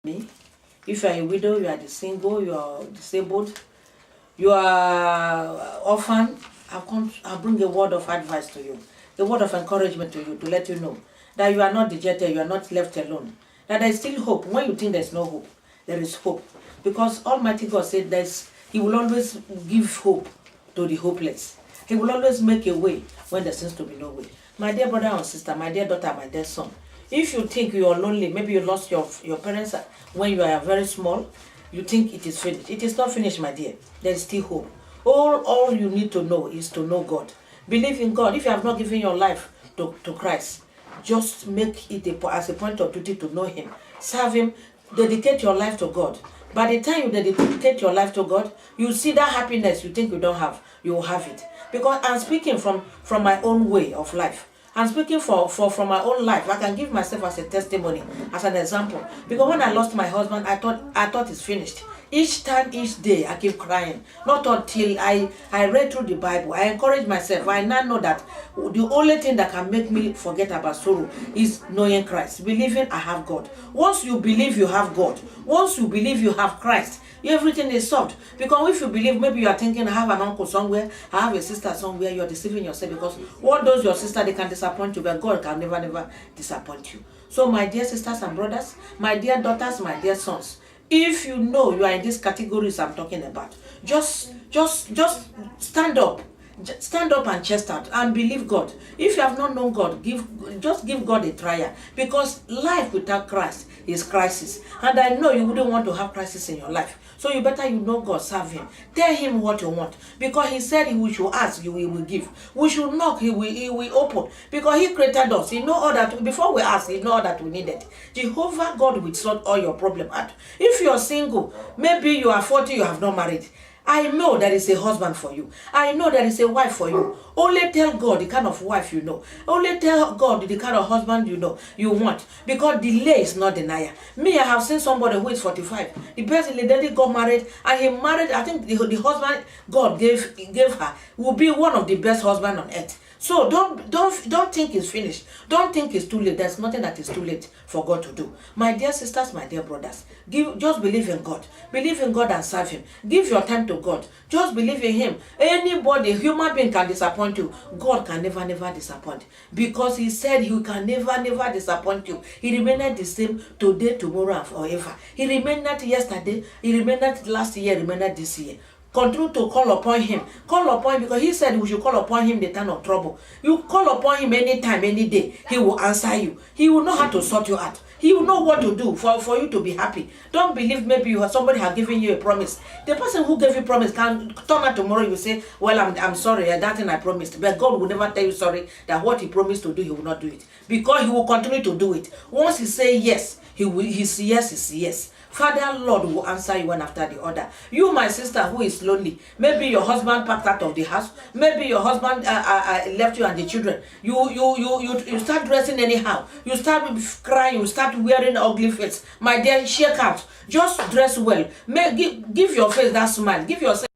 Me, if you are a widow, you are single, you are disabled, you are orphan, I'll bring a word of advice to you, a word of encouragement to you, to let you know that you are not dejected, you are not left alone, that there is still hope. When you think there's no hope, there is hope. Because Almighty God said He will always give hope to the hopeless. He will always make a way when there seems to be no way. My dear brother and sister, my dear daughter, my dear son, if you think you are lonely, maybe you lost your parents when you are very small, you think it is finished. It is not finished, my dear. There is still hope. All you need to know is to know God. Believe in God. If you have not given your life to Christ, just make it as a point of duty to know Him. Serve Him. Dedicate your life to God. By the time you dedicate your life to God, you see that happiness you think you don't have, you will have it. Because I'm speaking from my own way of life. I'm speaking from my own life. I can give myself as a testimony, as an example. Because when I lost my husband, I thought it's finished. Each time, each day, I keep crying. Not until I read through the Bible. I encourage myself. I now know that the only thing that can make me forget about sorrow is knowing Christ. Believing I have God. Once you believe you have God, once you believe you have Christ, everything is solved. Because if you believe, maybe you are thinking, I have an uncle somewhere, I have a sister somewhere, you are deceiving yourself. Because what does your sister, they can disappoint you, but God can never disappoint you. So my dear sisters and brothers, my dear daughters, my dear sons, if you know you are in these categories I'm talking about, just stand up. Stand up and chest out and believe God. If you have not known God, just give God a trial. Because life without Christ is crisis. And I know you wouldn't want to have crisis in your life. So you better know God, serve Him. Tell Him what you want. Because He said we should ask, He will give. We should knock, He will open. Because He created us. He knows all that. Before we ask, He knows all that we needed. Jehovah God will sort all your problems out. If you are single, maybe you are 40, you have not married. I know there is a husband for you. I know there is a wife for you. Only tell God the kind of wife you know. Only tell God the kind of husband you want. Because delay is not denial. Me, I have seen somebody who is 45. The person lady got married, and he married, I think the husband God gave her will be one of the best husbands on earth. So don't think it's finished. Don't think it's too late. There's nothing that is too late for God to do. My dear sisters, my dear brothers, just believe in God. Believe in God and serve Him. Give your time to God. Just believe in Him. Anybody, human being can disappoint you. God can never disappoint. Because He said He can never disappoint you. He remained the same today, tomorrow, and forever. He remained yesterday. He remained last year. He remained this year. Continue to call upon Him. Call upon Him because He said we should call upon Him in the time of trouble. You call upon Him anytime, any day. He will answer you. He will know how to sort you out. He will know what to do for you to be happy. Don't believe maybe somebody has given you a promise. The person who gave you promise can turn out tomorrow. You say, well, I'm sorry, that thing I promised. But God will never tell you sorry that what He promised to do, He will not do it. Because He will continue to do it. Once He say yes, His yes is yes. Father, Lord will answer you one after the other. You, my sister, who is lonely, maybe your husband packed out of the house, maybe your husband left you and the children. You start dressing anyhow. You start crying. You start wearing ugly face. My dear, shake out. Just dress well. Give your face that smile. Give yourself.